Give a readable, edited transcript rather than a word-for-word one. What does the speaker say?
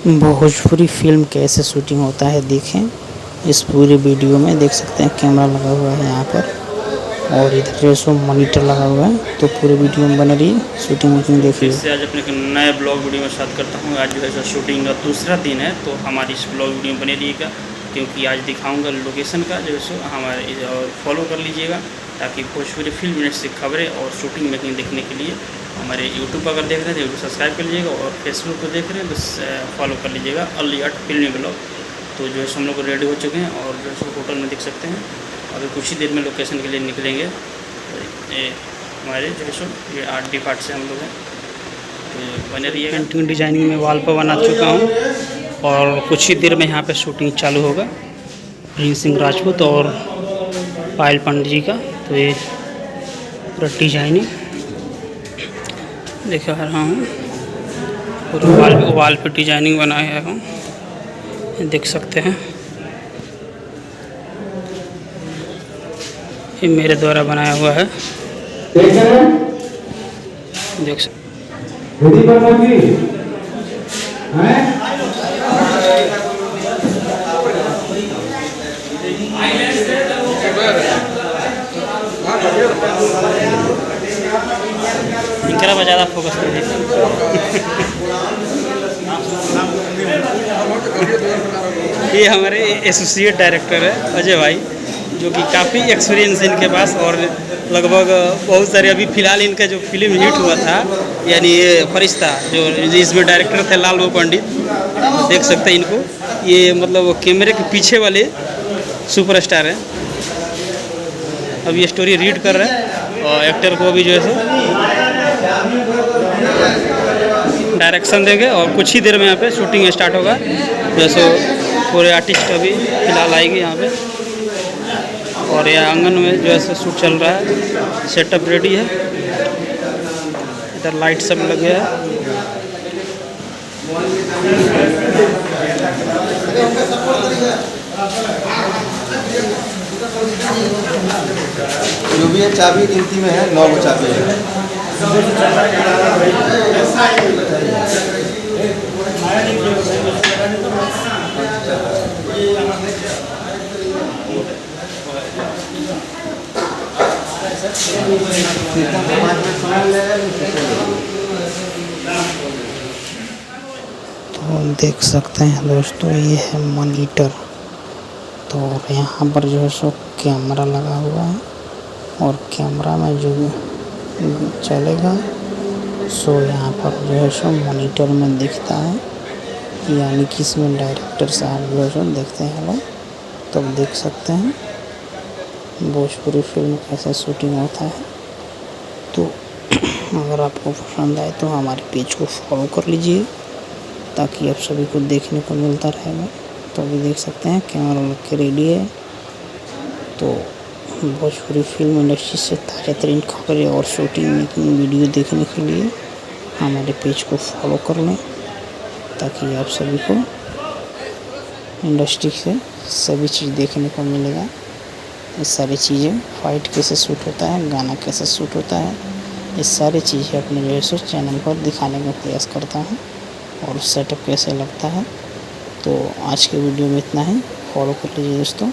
Bhojpuri film कैसे shooting होता है देखें इस पूरे वीडियो में। देख सकते हैं कैमरा लगा हुआ है यहाँ पर और इधर जो सो मॉनिटर लगा हुआ है। तो पूरे वीडियो में बन रही है शूटिंग वूटिंग देखिए। इससे आज अपने नए ब्लॉग वीडियो में स्टार्ट करता हूँ। आज जो है सो शूटिंग का दूसरा दिन है, तो हमारी इस ब्लॉग वीडियो में बने रहिएगा क्योंकि आज दिखाऊंगा लोकेशन का जो है सो हमारे, और फॉलो कर लीजिएगा ताकि भोजपुरी फिल्म इंडस्ट्री की खबरें और शूटिंग मेकिंग देखने के लिए हमारे यूट्यूब पर अगर देख रहे हैं तो यूट्यूब सब्सक्राइब कर लीजिएगा और फेसबुक पर देख रहे हैं तो फॉलो कर लीजिएगा अली आर्ट फिल्मी ब्लॉग। तो जो है हम लोग रेडी हो चुके हैं और जो है सो होटल में देख सकते हैं अभी कुछ ही देर में लोकेशन के लिए निकलेंगे। हमारे जो है सो ये आर्ट डिपार्ट से हम लोग हैं, तो बने रहिएगा। पेंटिंग डिजाइनिंग में वॉल पर बना चुका हूँ और कुछ ही देर में यहाँ पे शूटिंग चालू होगा प्रिंस सिंह राजपूत और पायल पंडित जी का। तो ये पूरा डिजाइनिंग दिखा रहा हूँ, पूरा वाल पे डिजाइनिंग बनाया हूँ, देख सकते हैं। ये मेरे द्वारा बनाया हुआ है, देख सकते। इनकरा पर ज़्यादा फोकस कर दीजिए। ये हमारे एसोसिएट डायरेक्टर है अजय भाई, जो कि काफ़ी एक्सपीरियंस है इनके पास और लगभग बहुत सारे अभी फ़िलहाल इनका जो फिल्म हिट हुआ था यानी ये फरिश्ता, जो इसमें डायरेक्टर थे लाल बाबू पंडित, देख सकते हैं इनको। ये मतलब कैमरे के पीछे वाले सुपरस्टार हैं। अब ये स्टोरी रीड कर रहे हैं और एक्टर को अभी जो है सो डायरेक्शन देंगे और कुछ ही देर में यहाँ पे शूटिंग स्टार्ट होगा। जैसे पूरे आर्टिस्ट अभी फ़िलहाल आएंगे यहाँ पे और ये आंगन में जो है शूट चल रहा है, सेटअप रेडी है, इधर लाइट सब लगे है। जो भी है चाबी गिनती में है 9 गो चाबी है। तो देख सकते हैं दोस्तों ये है मॉनिटर। तो यहाँ पर जो है सो कैमरा लगा हुआ है और कैमरा में जो चलेगा सो यहाँ पर जो है सो मॉनिटर में दिखता है, यानी कि इसमें डायरेक्टर साहब जो है सो देखते हैं लोग। तो देख सकते हैं भोजपुरी फिल्म कैसे शूटिंग होता है। तो अगर आपको पसंद आए तो हमारे पेज को फॉलो कर लीजिए ताकि आप सभी को देखने को मिलता रहेगा। तो अभी देख सकते हैं कैमरा लग के रेडी है। तो भोजपुरी फिल्म इंडस्ट्री से ताज़ा तरीन खबरें और शूटिंग मेकिंग वीडियो देखने के लिए हमारे पेज को फॉलो कर लें ताकि आप सभी को इंडस्ट्री से सभी चीज़ देखने को मिलेगा। ये सारी चीज़ें, फाइट कैसे शूट होता है, गाना कैसे शूट होता है, ये सारी चीज़ें अपने जो है सो चैनल पर दिखाने का प्रयास करता हूँ और सेटअप कैसे लगता है। तो आज के वीडियो में इतना ही, फॉलो कर लीजिए दोस्तों।